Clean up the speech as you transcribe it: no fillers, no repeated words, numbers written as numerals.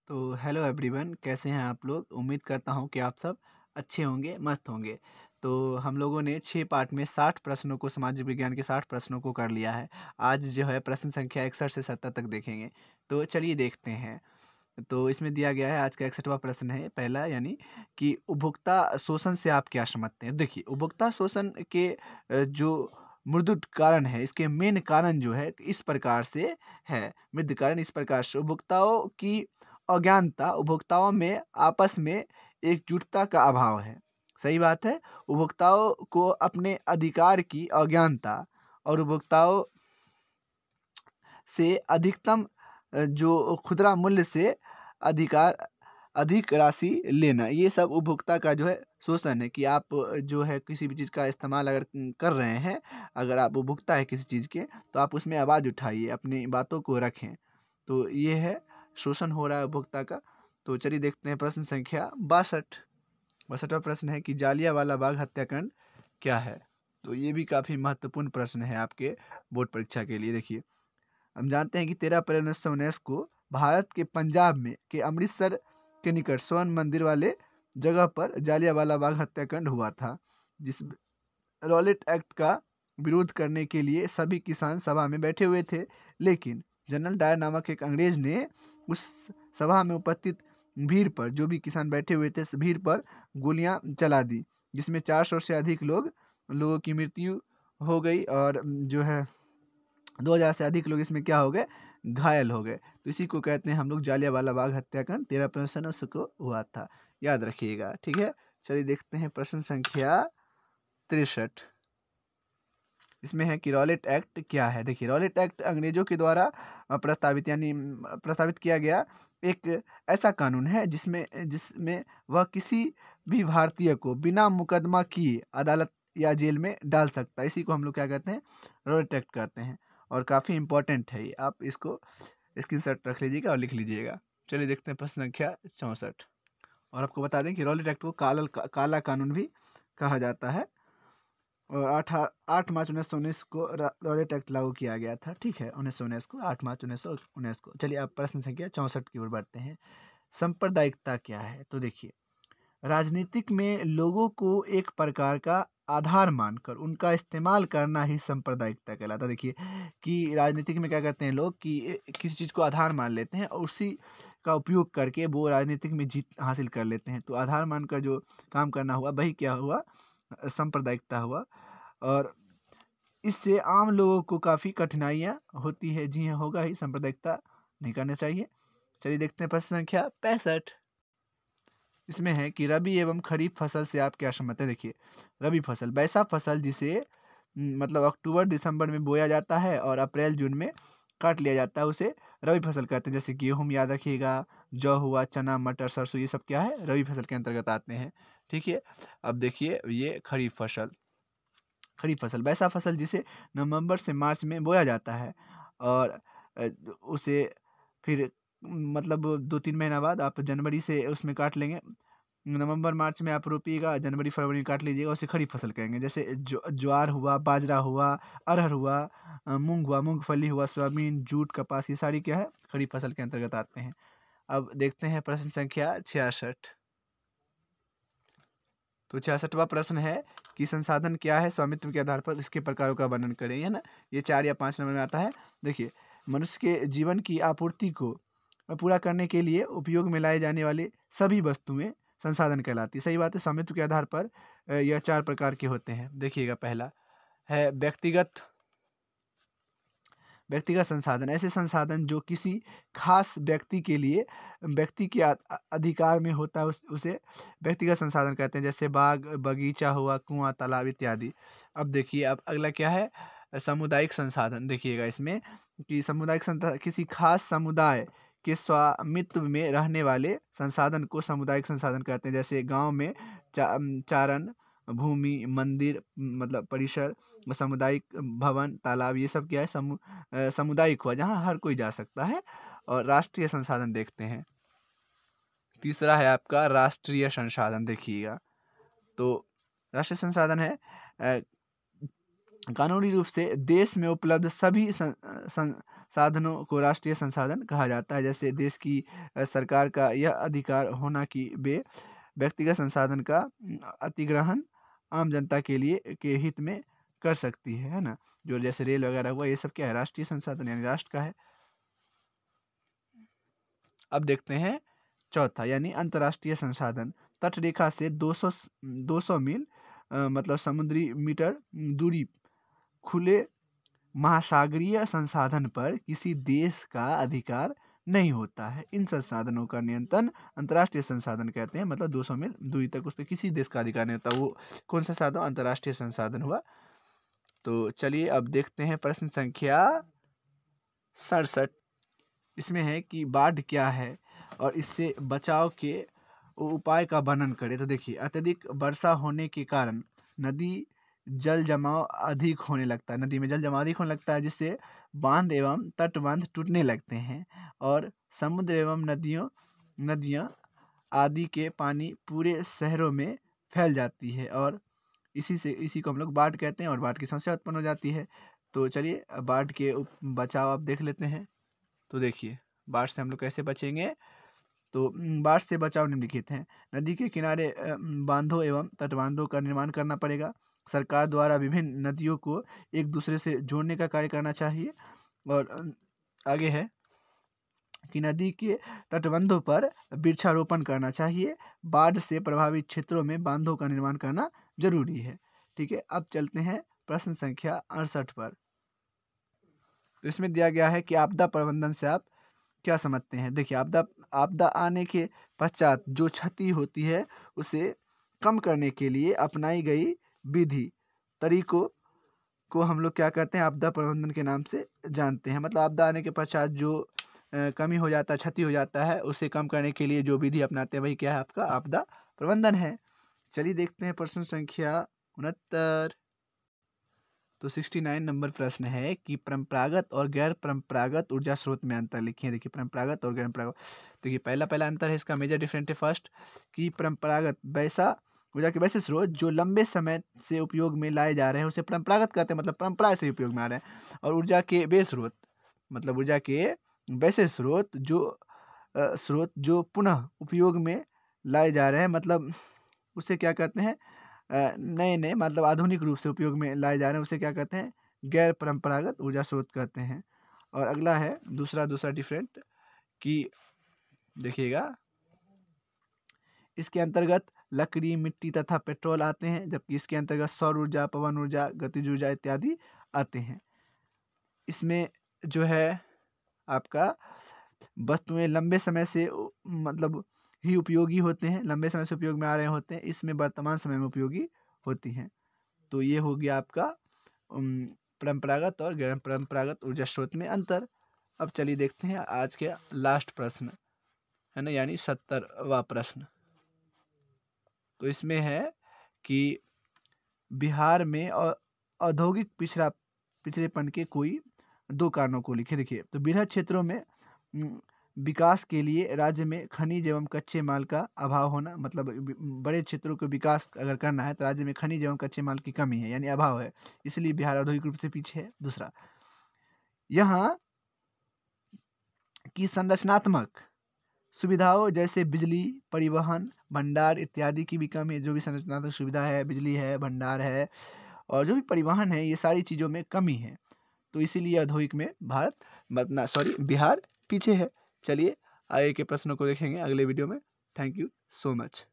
तो hello everyone, कैसे हैं आप लोग। उम्मीद करता हूं कि आप सब अच्छे होंगे, मस्त होंगे। तो हम लोगों ने 6 पार्ट में 60 प्रश्नों को, सामाजिक विज्ञान के 60 प्रश्नों को कर लिया है। आज जो है प्रश्न संख्या 61 से 70 तक देखेंगे। तो चलिए देखते हैं। तो इसमें दिया गया है, आज का 61वां प्रश्न है पहला, यानी कि उपभोक्ता शोषण से आप क्या समझते हैं। देखिए, उपभोक्ता शोषण के जो मृदुट कारण है, इसके मेन कारण जो है इस प्रकार से है। मृद कारण इस प्रकार से: उपभोक्ताओं की अज्ञानता, उपभोक्ताओं में आपस में एकजुटता का अभाव है। सही बात है। उपभोक्ताओं को अपने अधिकार की अज्ञानता और उपभोक्ताओं से अधिकतम जो खुदरा मूल्य से अधिकार अधिक राशि लेना, ये सब उपभोक्ता का जो है शोषण है। कि आप जो है किसी भी चीज़ का इस्तेमाल अगर कर रहे हैं, अगर आप उपभोक्ता है किसी चीज़ के, तो आप उसमें आवाज़ उठाइए, अपनी बातों को रखें। तो ये है, शोषण हो रहा है उपभोक्ता का। तो चलिए देखते हैं प्रश्न संख्या 62। 62वां प्रश्न है कि जालियांवाला बाग हत्याकांड क्या है। तो ये भी काफ़ी महत्वपूर्ण प्रश्न है आपके बोर्ड परीक्षा के लिए। देखिए, हम जानते हैं कि 13 अप्रैल 1919 को भारत के पंजाब में के अमृतसर के निकट स्वर्ण मंदिर वाले जगह पर जालियांवाला बाग हत्याकांड हुआ था। जिस रॉलेट एक्ट का विरोध करने के लिए सभी किसान सभा में बैठे हुए थे, लेकिन जनरल डायर नामक एक अंग्रेज ने उस सभा में उपस्थित भीड़ पर, जो भी किसान बैठे हुए थे, इस भीड़ पर गोलियां चला दी, जिसमें 400 से अधिक लोगों की मृत्यु हो गई और जो है 2000 से अधिक लोग इसमें क्या हो गए, घायल हो गए। तो इसी को कहते हैं हम लोग जालियांवाला बाग हत्याकांड। 13 अप्रैल 1919 को हुआ था, याद रखिएगा। ठीक है, चलिए देखते हैं प्रश्न संख्या 63। इसमें है कि रॉलेट एक्ट क्या है। देखिए, रॉलेट एक्ट अंग्रेजों के द्वारा प्रस्तावित, यानी प्रस्तावित किया गया एक ऐसा कानून है जिसमें जिसमें वह किसी भी भारतीय को बिना मुकदमा किए अदालत या जेल में डाल सकता है। इसी को हम लोग क्या कहते हैं, रॉलेट एक्ट कहते हैं। और काफ़ी इंपॉर्टेंट है ये, आप इसको स्क्रीनशॉट रख लीजिएगा और लिख लीजिएगा। चलिए देखते हैं प्रश्न संख्या 64। और आपको बता दें कि रॉलेट एक्ट को काला कानून भी कहा जाता है। और 8 मार्च 1919 को रॉलेट एक्ट लागू किया गया था। ठीक है, 1919 को, 8 मार्च 1919 को। चलिए अब प्रश्न संख्या 64 की ओर बढ़ते हैं। सांप्रदायिकता क्या है। तो देखिए, राजनीतिक में लोगों को एक प्रकार का आधार मानकर उनका इस्तेमाल करना ही सांप्रदायिकता कहलाता है। देखिए, कि राजनीतिक में क्या करते हैं लोग कि किसी चीज़ को आधार मान लेते हैं और उसी का उपयोग करके वो राजनीतिक में जीत हासिल कर लेते हैं। तो आधार मानकर जो काम करना हुआ, वही क्या हुआ, सांप्रदायिकता हुआ। और इससे आम लोगों को काफ़ी कठिनाइयाँ होती है। जी हाँ, होगा ही, सांप्रदायिकता नहीं करना चाहिए। चलिए देखते हैं प्रश्न संख्या 65। इसमें है कि रबी एवं खरीफ फसल से आप क्या समझते हैं। देखिए, रबी फसल वैसा फसल जिसे मतलब अक्टूबर दिसंबर में बोया जाता है और अप्रैल जून में काट लिया जाता है, उसे रबी फसल कहते हैं। जैसे गेहूँ याद रखिएगा, जौ हुआ, चना, मटर, सरसों, ये सब क्या है, रबी फसल के अंतर्गत आते हैं। ठीक है, अब देखिए ये खरीफ फसल। खरीफ फसल वैसा फसल जिसे नवंबर से मार्च में बोया जाता है और अ, उसे फिर मतलब 2-3 महीना बाद आप जनवरी से उसमें काट लेंगे। नवंबर मार्च में आप रोपिएगा, जनवरी फरवरी में काट लीजिएगा, उसे खरीफ फसल कहेंगे। जैसे ज्वार हुआ, बाजरा हुआ, अरहर हुआ, मूंग हुआ, मूंगफली हुआ, सोयाबीन, जूट, कपास, ये सारी क्या है, खरीफ फसल के अंतर्गत आते हैं। अब देखते हैं प्रश्न संख्या 66। तो 66वां प्रश्न है कि संसाधन क्या है, स्वामित्व के आधार पर इसके प्रकारों का वर्णन करें, है ना। ये 4 या 5 नंबर में आता है। देखिए, मनुष्य के जीवन की आपूर्ति को पूरा करने के लिए उपयोग में लाए जाने वाले सभी वस्तुएं संसाधन कहलाती है। सही बात है। स्वामित्व के आधार पर यह 4 प्रकार के होते हैं। देखिएगा, पहला है व्यक्तिगत संसाधन। ऐसे संसाधन जो किसी खास व्यक्ति के लिए, व्यक्ति के अधिकार में होता है, उसे व्यक्तिगत संसाधन कहते हैं। जैसे बाग बगीचा हुआ, कुआं, तालाब इत्यादि। अब देखिए, अब अगला क्या है, सामुदायिक संसाधन। देखिएगा इसमें कि सामुदायिक संसाधन किसी खास समुदाय के स्वामित्व में रहने वाले संसाधन को सामुदायिक संसाधन कहते हैं। जैसे गांव में चारण भूमि, मंदिर, मतलब परिसर, सामुदायिक भवन, तालाब, ये सब क्या है, सामुदायिक हुआ, जहाँ हर कोई जा सकता है। और राष्ट्रीय संसाधन देखते हैं। तीसरा है आपका राष्ट्रीय संसाधन। देखिएगा, तो राष्ट्रीय संसाधन है कानूनी रूप से देश में उपलब्ध सभी संसाधनों को राष्ट्रीय संसाधन कहा जाता है। जैसे देश की सरकार का यह अधिकार होना कि वे व्यक्तिगत संसाधन का अतिग्रहण आम जनता के लिए के हित में कर सकती है ना। जो जैसे रेल वगैरह हुआ, ये सब क्या है, राष्ट्रीय संसाधन यानी राष्ट्र का है। अब देखते हैं चौथा यानी अंतर्राष्ट्रीय संसाधन। तट रेखा से 200 मील मतलब समुद्री मीटर दूरी खुले महासागरीय संसाधन पर किसी देश का अधिकार नहीं होता है। इन संसाधनों का नियंत्रण अंतर्राष्ट्रीय संसाधन कहते हैं। मतलब 200 मील दूरी तक उस पर किसी देश का अधिकार नहीं होता। वो कौन सा साधन? अंतर्राष्ट्रीय संसाधन हुआ। तो चलिए अब देखते हैं प्रश्न संख्या 67। इसमें है कि बाढ़ क्या है और इससे बचाव के उपाय का वर्णन करें। तो देखिए, अत्यधिक वर्षा होने के कारण नदी जल जमाव अधिक होने लगता है, नदी में जल जमाव अधिक होने लगता है, जिससे बांध एवं तटबंध टूटने लगते हैं और समुद्र एवं नदियाँ आदि के पानी पूरे शहरों में फैल जाती है और इसी को हम लोग बाढ़ कहते हैं और बाढ़ की समस्या उत्पन्न हो जाती है। तो चलिए बाढ़ के बचाव आप देख लेते हैं। तो देखिए, बाढ़ से हम लोग कैसे बचेंगे। तो बाढ़ से बचाव निम्नलिखित हैं। नदी के किनारे बांधों एवं तटबांधों का निर्माण करना पड़ेगा। सरकार द्वारा विभिन्न नदियों को एक दूसरे से जोड़ने का कार्य करना चाहिए। और आगे है कि नदी के तटबंधों पर वृक्षारोपण करना चाहिए। बाढ़ से प्रभावित क्षेत्रों में बांधों का निर्माण करना जरूरी है। ठीक है, अब चलते हैं प्रश्न संख्या 68 पर। तो इसमें दिया गया है कि आपदा प्रबंधन से आप क्या समझते हैं। देखिए, आपदा आने के पश्चात जो क्षति होती है उसे कम करने के लिए अपनाई गई विधि तरीकों को हम लोग क्या कहते हैं, आपदा प्रबंधन के नाम से जानते हैं। मतलब आपदा आने के पश्चात जो कमी हो जाता है, क्षति हो जाता है, उसे कम करने के लिए जो विधि अपनाते हैं वही क्या है, आपका आपदा प्रबंधन है। चलिए देखते हैं प्रश्न संख्या 69। तो 69 नंबर प्रश्न है कि परंपरागत और गैर परंपरागत ऊर्जा स्रोत में अंतर लिखिए। देखिए, परंपरागत और गैर परंपरागत, देखिए पहला अंतर है इसका मेजर डिफरेंट है। फर्स्ट कि परंपरागत ऊर्जा के वैसे स्रोत जो लंबे समय से उपयोग में लाए जा रहे हैं उसे परंपरागत कहते हैं, मतलब परंपरा से उपयोग में आ रहे हैं। और ऊर्जा के वे स्रोत, मतलब ऊर्जा के वैसे स्रोत जो पुनः उपयोग में लाए जा रहे हैं, मतलब उसे क्या कहते हैं, नए मतलब आधुनिक रूप से उपयोग में लाए जा रहे हैं, उसे क्या कहते हैं, गैर परंपरागत ऊर्जा स्रोत कहते हैं। और अगला है दूसरा डिफरेंट कि देखिएगा, इसके अंतर्गत लकड़ी, मिट्टी तथा पेट्रोल आते हैं, जबकि इसके अंतर्गत सौर ऊर्जा, पवन ऊर्जा, गतिज ऊर्जा इत्यादि आते हैं। इसमें जो है आपका वस्तुएं लंबे समय से मतलब ही उपयोगी होते हैं, लंबे समय से उपयोग में आ रहे होते हैं, इसमें वर्तमान समय में उपयोगी होती हैं। तो ये हो गया आपका परंपरागत और गैर परंपरागत ऊर्जा स्रोत में अंतर। अब चलिए देखते हैं आज के लास्ट प्रश्न है ना, यानी 70वां प्रश्न। तो इसमें है कि बिहार में औद्योगिक पिछड़ेपन के कोई 2 कारणों को लिखे। देखिए, तो बृहद क्षेत्रों में विकास के लिए राज्य में खनिज एवं कच्चे माल का अभाव होना, मतलब बड़े क्षेत्रों को विकास अगर करना है तो राज्य में खनिज एवं कच्चे माल की कमी है यानी अभाव है, इसलिए बिहार औद्योगिक रूप से पीछे है। दूसरा, यहाँ की संरचनात्मक सुविधाओं जैसे बिजली, परिवहन, भंडार इत्यादि की भी कमी है। जो भी संरचनात्मक सुविधा है, बिजली है, भंडार है और जो भी परिवहन है, ये सारी चीज़ों में कमी है, तो इसीलिए औद्योगिक में बिहार पीछे है। चलिए आगे के प्रश्नों को देखेंगे अगले वीडियो में। Thank you so much.